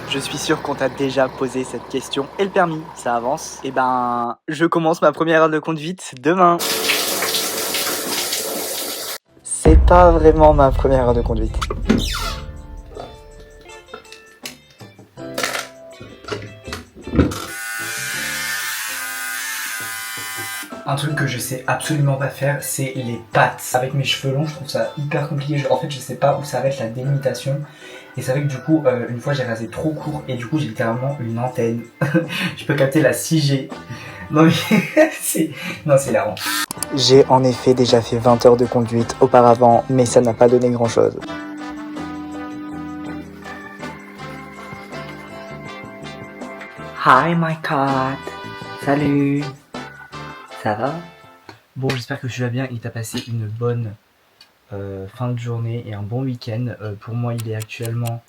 Je suis sûr qu'on t'a déjà posé cette question. Et le permis, ça avance. Et ben, je commence ma première heure de conduite demain. C'est pas vraiment ma première heure de conduite. Un truc que je sais absolument pas faire, c'est les pattes. Avec mes cheveux longs, je trouve ça hyper compliqué. En fait, je sais pas où s'arrête la délimitation. Et c'est vrai que du coup, une fois j'ai rasé trop court et du coup j'ai littéralement une antenne. Je peux capter la 6G. Non mais c'est hilarant. J'ai en effet déjà fait 20 heures de conduite auparavant, mais ça n'a pas donné grand chose. Hi my cat. Salut. Ça va? Bon, j'espère que tu vas bien et que tu as passé une bonne fin de journée et un bon week-end. Pour moi, il est actuellement,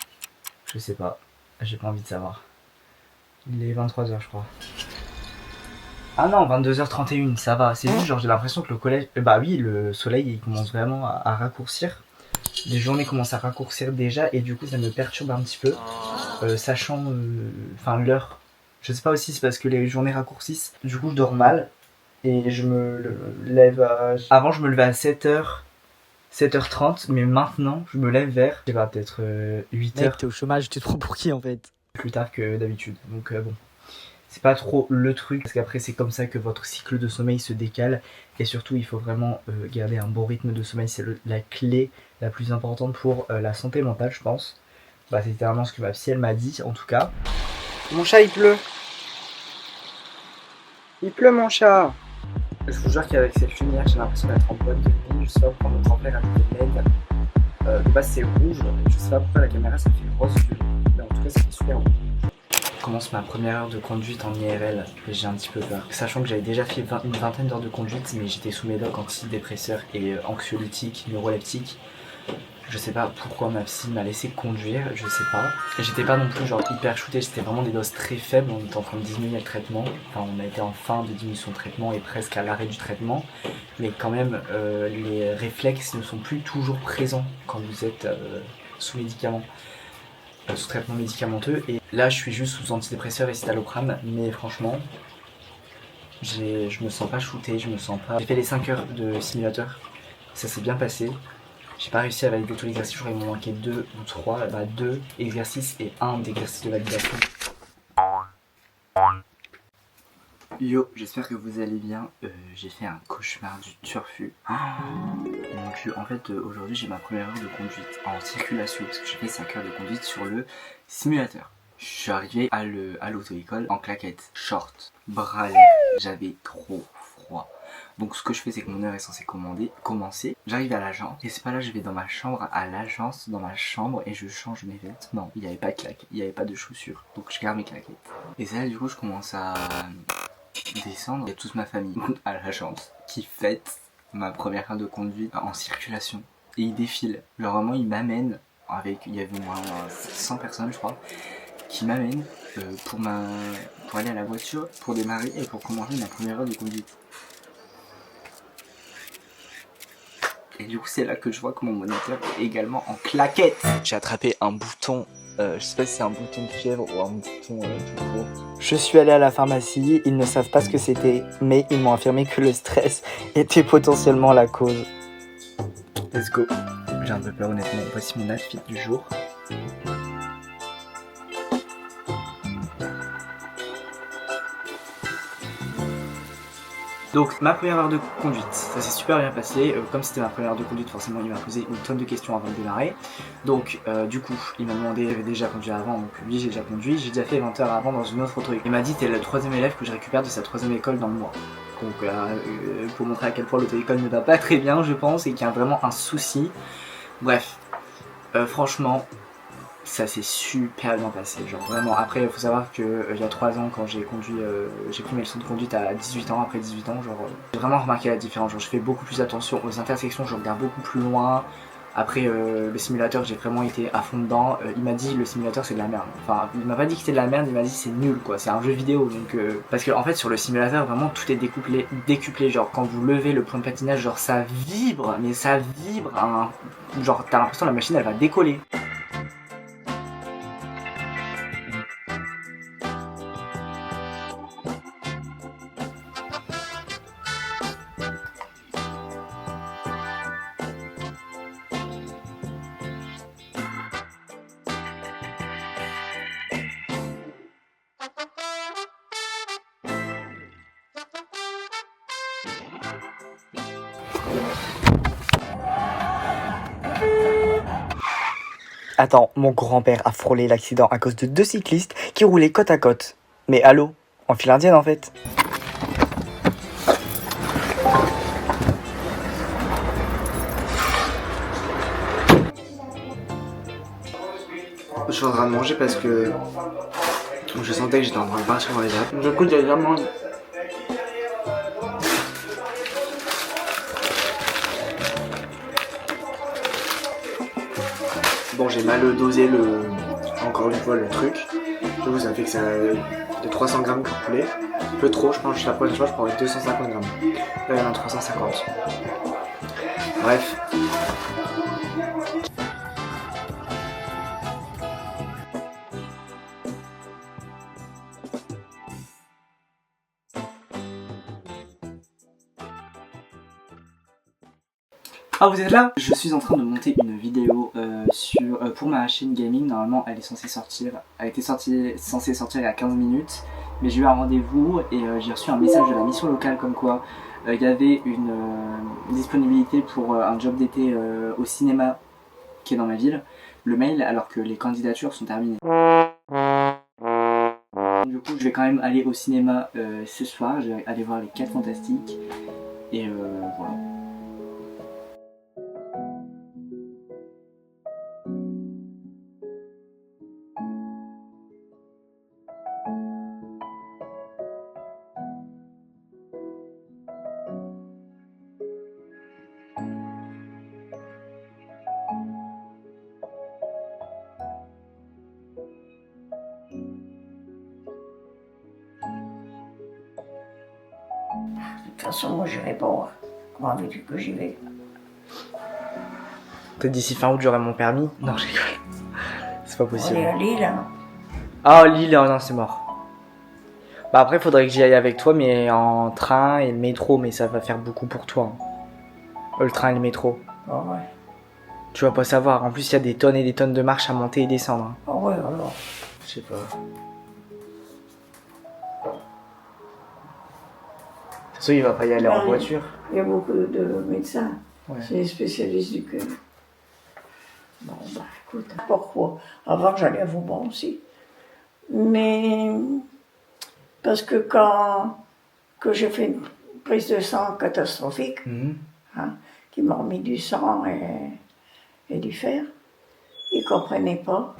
je sais pas, j'ai pas envie de savoir. Il est 23h, je crois. Ah non, 22h31, ça va. C'est juste, genre, j'ai l'impression que le collège. Bah oui, le soleil, il commence vraiment à raccourcir. Les journées commencent à raccourcir déjà et du coup, ça me perturbe un petit peu. Sachant. Enfin, l'heure. Je sais pas aussi, c'est parce que les journées raccourcissent. Du coup, je dors mal. Et je me lève à... Avant, je me levais à 7h, 7h30, mais maintenant, je me lève vers, je sais pas, peut-être 8h. Mec, t'es au chômage, tu te prends pour qui en fait? Plus tard que d'habitude, donc bon. C'est pas trop le truc, parce qu'après, c'est comme ça que votre cycle de sommeil se décale. Et surtout, il faut vraiment garder un bon rythme de sommeil. C'est la clé la plus importante pour la santé mentale, je pense. Bah, c'est littéralement ce que ma psy, elle m'a dit, en tout cas. Mon chat, il pleut. Il pleut, mon chat. Je vous jure qu'avec cette lumière, j'ai l'impression d'être en boîte de nuit. Je sais pas pourquoi mon tremplin a des LED. De base, c'est rouge. Je sais pas pourquoi la caméra ça fait rose. Mais en tout cas, ça fait super rouge. Je commence ma première heure de conduite en IRL et j'ai un petit peu peur. Sachant que j'avais déjà fait une vingtaine d'heures de conduite, mais j'étais sous médoc antidépresseur et anxiolytique, neuroleptique. Je sais pas pourquoi ma psy m'a laissé conduire, je sais pas. J'étais pas non plus genre hyper shooté, c'était vraiment des doses très faibles, on était en train de diminuer le traitement. Enfin, on a été en fin de diminution de traitement et presque à l'arrêt du traitement. Mais quand même, les réflexes ne sont plus toujours présents quand vous êtes sous médicaments, sous traitement médicamenteux. Et là, je suis juste sous antidépresseur et citalopram, mais franchement, je me sens pas shooté, je me sens pas... J'ai fait les 5 heures de simulateur, ça s'est bien passé. J'ai pas réussi à valider tous les exercices, je crois qu'il m'en manquait 2 ou 3, bah 2 exercices et 1 d'exercice de validation. Yo, j'espère que vous allez bien. J'ai fait un cauchemar du turfu. Mon Dieu, en fait aujourd'hui j'ai ma première heure de conduite en circulation parce que j'ai fait 5 heures de conduite sur le simulateur. Je suis arrivé à l'auto-école en claquettes, short, bras lèvres, j'avais trop froid. Donc ce que je fais c'est que mon heure est censée commencer. J'arrive à l'agence et c'est pas là, je vais dans ma chambre à l'agence, dans ma chambre et je change mes vêtements. Il n'y avait pas de claquettes, il n'y avait pas de chaussures, donc je garde mes claquettes. Et c'est là du coup je commence à descendre. Il y a toute ma famille à l'agence qui fête ma première heure de conduite en circulation. Et ils défilent, genre vraiment ils m'amènent avec, il y avait au moins 100 personnes je crois, qui m'amènent pour aller à la voiture, pour démarrer et pour commencer ma première heure de conduite. Et du coup c'est là que je vois que mon moniteur est également en claquette. J'ai attrapé un bouton, je sais pas si c'est un bouton de fièvre ou un bouton tout court. Je suis allé à la pharmacie, ils ne savent pas ce que c'était, mais ils m'ont affirmé que le stress était potentiellement la cause. Let's go. J'ai un peu peur honnêtement, voici mon outfit du jour. Donc ma première heure de conduite, ça s'est super bien passé. Comme c'était ma première heure de conduite, forcément il m'a posé une tonne de questions avant de démarrer. Donc du coup il m'a demandé, j'avais déjà conduit avant, donc oui j'ai déjà conduit. J'ai déjà fait 20 heures avant dans une autre auto-école. Il m'a dit t'es le 3ème élève que je récupère de sa 3ème école dans le mois. Donc pour montrer à quel point l'auto-école ne va pas très bien je pense et qu'il y a vraiment un souci. Bref, franchement ça s'est super bien passé, genre vraiment. Après il faut savoir que il y a 3 ans quand j'ai conduit, j'ai pris mes leçons de conduite à 18 ans, après 18 ans, genre j'ai vraiment remarqué la différence, genre je fais beaucoup plus attention aux intersections, je regarde beaucoup plus loin. Après le simulateur j'ai vraiment été à fond dedans, il m'a dit le simulateur c'est de la merde, enfin il m'a pas dit que c'était de la merde, il m'a dit c'est nul quoi, c'est un jeu vidéo donc parce que en fait sur le simulateur vraiment tout est décuplé, genre quand vous levez le point de patinage genre ça vibre, mais ça vibre, hein, genre t'as l'impression que la machine elle va décoller. Attends, mon grand-père a frôlé l'accident à cause de 2 cyclistes qui roulaient côte à côte. Mais allô, en file indienne en fait. Je suis en train de manger parce que je sentais que j'étais en train de partir dans les apps. Du coup, j'ai vraiment... Bon, j'ai mal dosé encore une fois le truc. Du coup, ça fait que ça de 300 grammes pour poulet. Un peu trop, je pense que la prochaine fois, je prendrai 250 grammes. Là, il y en a 350. Bref. Ah, vous êtes là? Je suis en train de monter une vidéo pour ma chaîne gaming. Normalement, elle est censée sortir. Elle était censée sortir il y a 15 minutes. Mais j'ai eu un rendez-vous et j'ai reçu un message de la mission locale comme quoi il y avait une disponibilité pour un job d'été au cinéma qui est dans ma ville. Le mail, alors que les candidatures sont terminées. Du coup, je vais quand même aller au cinéma ce soir. Je vais aller voir les 4 Fantastiques. Et voilà. De toute façon, moi, j'irai pas. Comment veux-tu que j'y vais? Peut-être d'ici fin août j'aurai mon permis. Non, je rigole. C'est pas On possible. est à Lille, hein. Ah, Lille, oh non, c'est mort. Bah après, faudrait que j'y aille avec toi, mais en train et le métro, mais ça va faire beaucoup pour toi. Le train et le métro. Ah ouais. Tu vas pas savoir. En plus, il y a des tonnes et des tonnes de marches à monter et descendre. Hein. Ah ouais, alors. Je sais pas. De toute façon, il va pas y aller en voiture. Il y a beaucoup de médecins. Ouais. C'est les spécialistes du cœur. Bon, bah écoute, pourquoi? Avant, j'allais à Vauban aussi. Mais parce que que j'ai fait une prise de sang catastrophique, hein, qui m'ont remis du sang et du fer, ils ne comprenaient pas.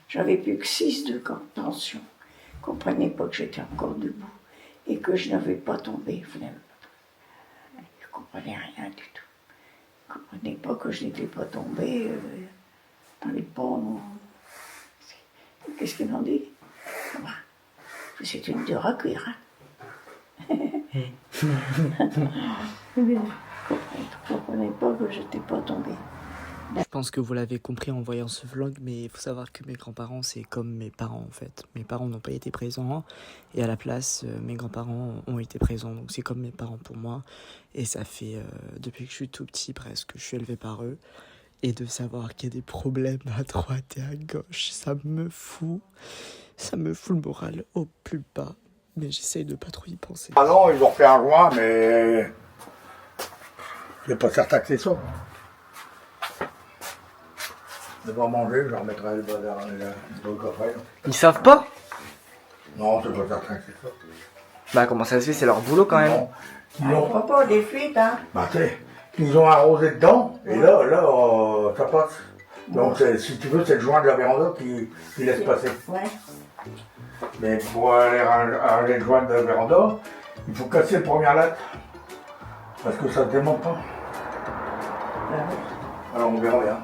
J'avais plus que 6 de tension. Ils ne comprenaient pas que j'étais encore debout et que je n'avais pas tombé. Ils ne comprenaient rien du tout. Ils ne comprenaient pas que je n'étais pas tombée dans les pommes. Qu'est-ce qu'ils m'ont dit? Bah, c'est une dure à cuire. Hein. Ils ne comprenaient pas que je n'étais pas tombée. Je pense que vous l'avez compris en voyant ce vlog, mais il faut savoir que mes grands-parents, c'est comme mes parents en fait. Mes parents n'ont pas été présents et à la place, mes grands-parents ont été présents. Donc c'est comme mes parents pour moi. Et ça fait depuis que je suis tout petit presque, je suis élevé par eux. Et de savoir qu'il y a des problèmes à droite et à gauche, ça me fout le moral au plus bas. Mais j'essaye de pas trop y penser. Ah non, ils ont fait un joint, mais c'est pas certain que c'est ça. Je vais pas manger, je leur mettrai le bazar dans le coffret. Ils savent pas? Non, c'est pas certain que c'est ça. Bah comment ça se fait, c'est leur boulot quand même. Non. On ne voit pas des fuites, hein. Bah tu sais, ils ont arrosé dedans, et là, ça passe. Donc si tu veux, c'est le joint de la véranda qui laisse passer. Ouais. Mais pour aller arranger le joint de la véranda, il faut casser la première latte. Parce que ça ne démonte pas. Alors on verra bien.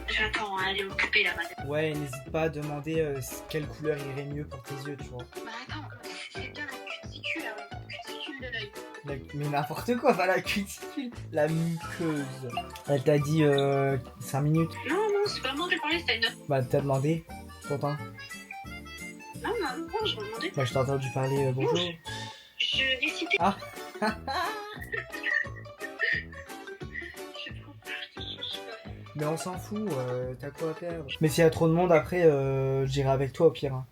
J'attends, elle est occupée là, madame. Ouais, n'hésite pas à demander quelle couleur irait mieux pour tes yeux, tu vois. Bah attends, c'est bien la cuticule, la cuticule de l'œil. Mais n'importe quoi, pas la cuticule, la muqueuse. Elle t'a dit 5 minutes. Non, non, c'est pas moi qui ai parlé, c'était une autre. Bah t'as demandé, pourtant. Non, non, non, je me demandais. Moi je t'ai entendu parler bonjour. Je l'ai cité. Ah. Je trouve pas, je sais pas. Mais on s'en fout, t'as quoi à perdre. Mais s'il y a trop de monde après, j'irai avec toi au pire. Hein.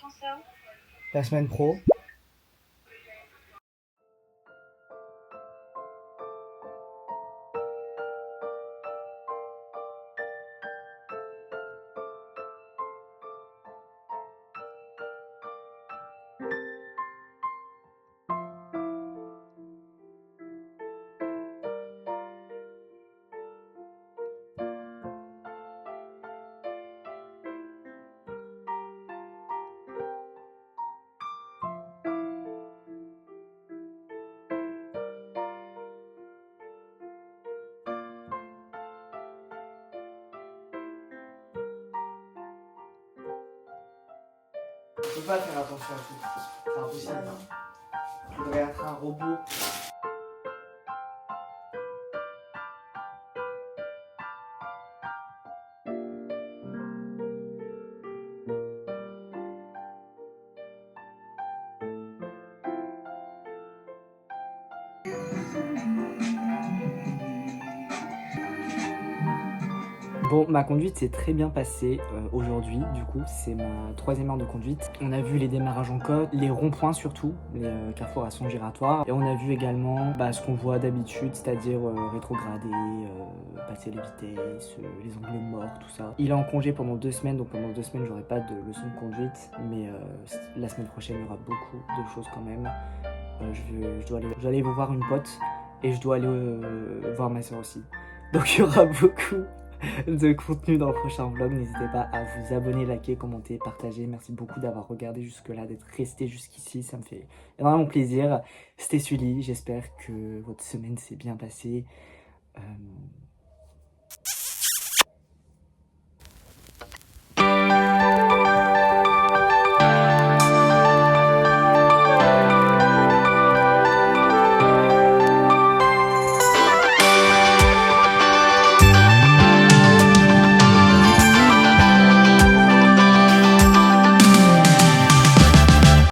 Quand ça? La semaine pro. Je peux pas faire attention à tout. C'est impossible. Ah non. Je voudrais être un robot. Bon, ma conduite s'est très bien passée aujourd'hui, du coup, c'est ma 3e heure de conduite. On a vu les démarrages en côte, les ronds-points surtout, les carrefours à son giratoire. Et on a vu également ce qu'on voit d'habitude, c'est-à-dire rétrograder, passer les vitesses, les angles morts, tout ça. Il est en congé pendant 2 semaines, donc pendant 2 semaines, j'aurai pas de leçon de conduite. Mais la semaine prochaine, il y aura beaucoup de choses quand même. Je dois aller voir une pote et je dois aller voir ma soeur aussi. Donc il y aura beaucoup de contenu dans le prochain vlog. N'hésitez pas à vous abonner, liker, commenter, partager. Merci beaucoup d'avoir regardé jusque là, d'être resté jusqu'ici, ça me fait énormément plaisir. C'était Sully, j'espère que votre semaine s'est bien passée.